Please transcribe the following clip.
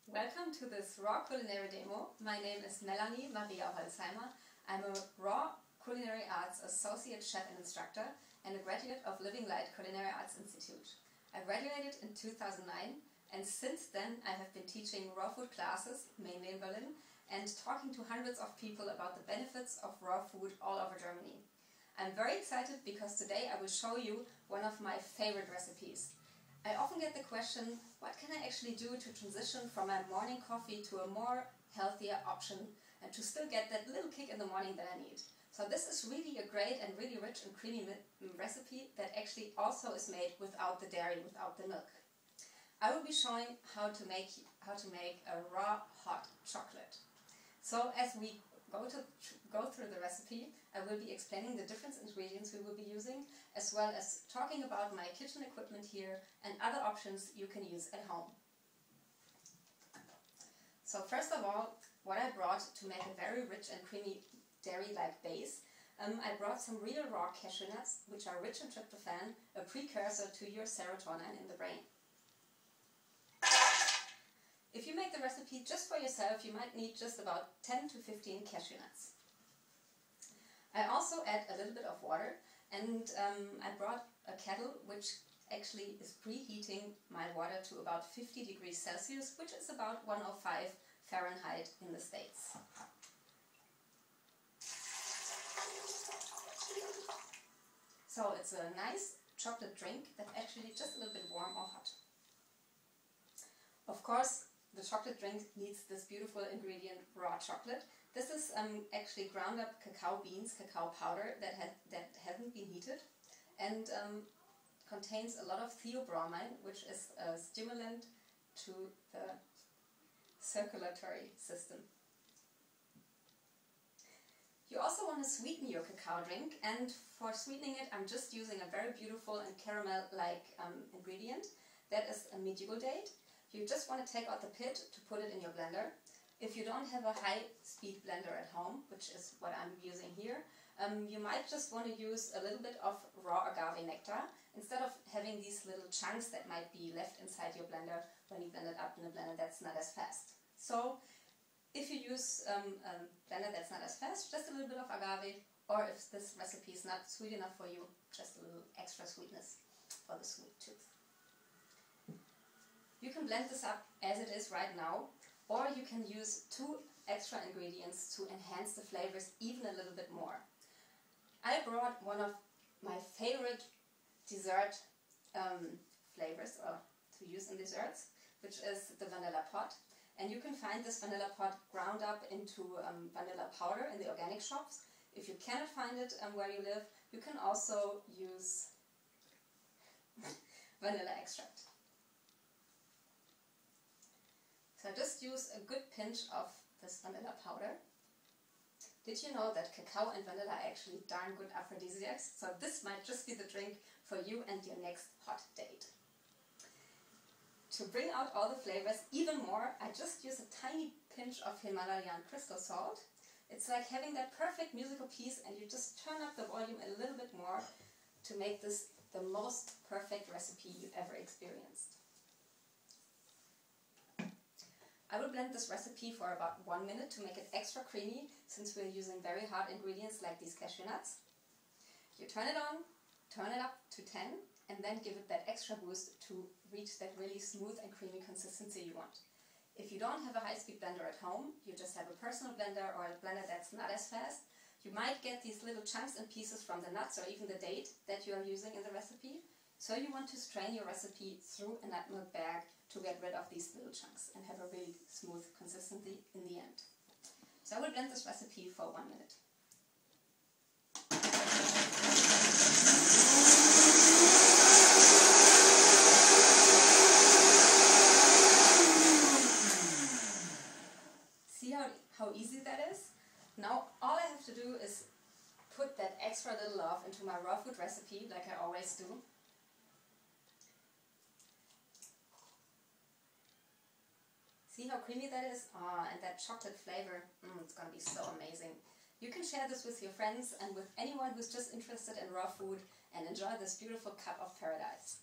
Welcome to this raw culinary demo. My name is Melanie Maria Holzheimer. I'm a raw culinary arts associate chef and instructor and a graduate of Living Light Culinary Arts Institute. I graduated in 2009 and since then I have been teaching raw food classes, mainly in Berlin, and talking to hundreds of people about the benefits of raw food all over Germany. I'm very excited because today I will show you one of my favorite recipes. I often get the question, what can I actually do to transition from my morning coffee to a more healthier option and to still get that little kick in the morning that I need? So this is really a great and really rich and creamy recipe that actually also is made without the dairy, without the milk. I will be showing how to make a raw hot chocolate. So as we go through the recipe, I will be explaining the different ingredients we will be using, as well as talking about my kitchen equipment here and other options you can use at home. So first of all, what I brought to make a very rich and creamy dairy-like base, I brought some real raw cashew nuts, which are rich in tryptophan, a precursor to your serotonin in the brain. If you make the recipe just for yourself, you might need just about 10 to 15 cashew nuts. I also add a little bit of water, and I brought a kettle which actually is preheating my water to about 50 degrees Celsius, which is about 105 Fahrenheit in the States. So it's a nice chocolate drink that's actually just a little bit warm or hot. Of course, the chocolate drink needs this beautiful ingredient, raw chocolate. This is actually ground up cacao beans, cacao powder that hasn't been heated, and contains a lot of theobromine, which is a stimulant to the circulatory system. You also want to sweeten your cacao drink, and for sweetening it I'm just using a very beautiful and caramel-like ingredient. That is a medieval date. You just want to take out the pit to put it in your blender. If you don't have a high-speed blender at home, which is what I'm using here, you might just want to use a little bit of raw agave nectar instead of having these little chunks that might be left inside your blender when you blend it up in a blender that's not as fast. So if you use a blender that's not as fast, just a little bit of agave, or if this recipe is not sweet enough for you, just a little extra sweetness for the sweet tooth. You can blend this up as it is right now, or you can use 2 extra ingredients to enhance the flavors even a little bit more. I brought one of my favorite dessert flavors to use in desserts, which is the vanilla pot. And you can find this vanilla pot ground up into vanilla powder in the organic shops. If you cannot find it where you live, you can also use vanilla extract. So just use a good pinch of this vanilla powder. Did you know that cacao and vanilla are actually darn good aphrodisiacs? So this might just be the drink for you and your next hot date. To bring out all the flavors even more, I just use a tiny pinch of Himalayan crystal salt. It's like having that perfect musical piece, and you just turn up the volume a little bit more to make this the most perfect recipe you ever experienced. I will blend this recipe for about 1 minute to make it extra creamy, since we're using very hard ingredients like these cashew nuts. You turn it on, turn it up to 10, and then give it that extra boost to reach that really smooth and creamy consistency you want. If you don't have a high-speed blender at home, you just have a personal blender or a blender that's not as fast, you might get these little chunks and pieces from the nuts or even the date that you are using in the recipe. So you want to strain your recipe through a nut milk bag to get rid of these little chunks and have a really smooth consistency in the end. So I will blend this recipe for 1 minute. See how easy that is? Now all I have to do is put that extra little love into my raw food recipe like I always do. See how creamy that is? And that chocolate flavor, it's going to be so amazing. You can share this with your friends and with anyone who's just interested in raw food and enjoy this beautiful cup of paradise.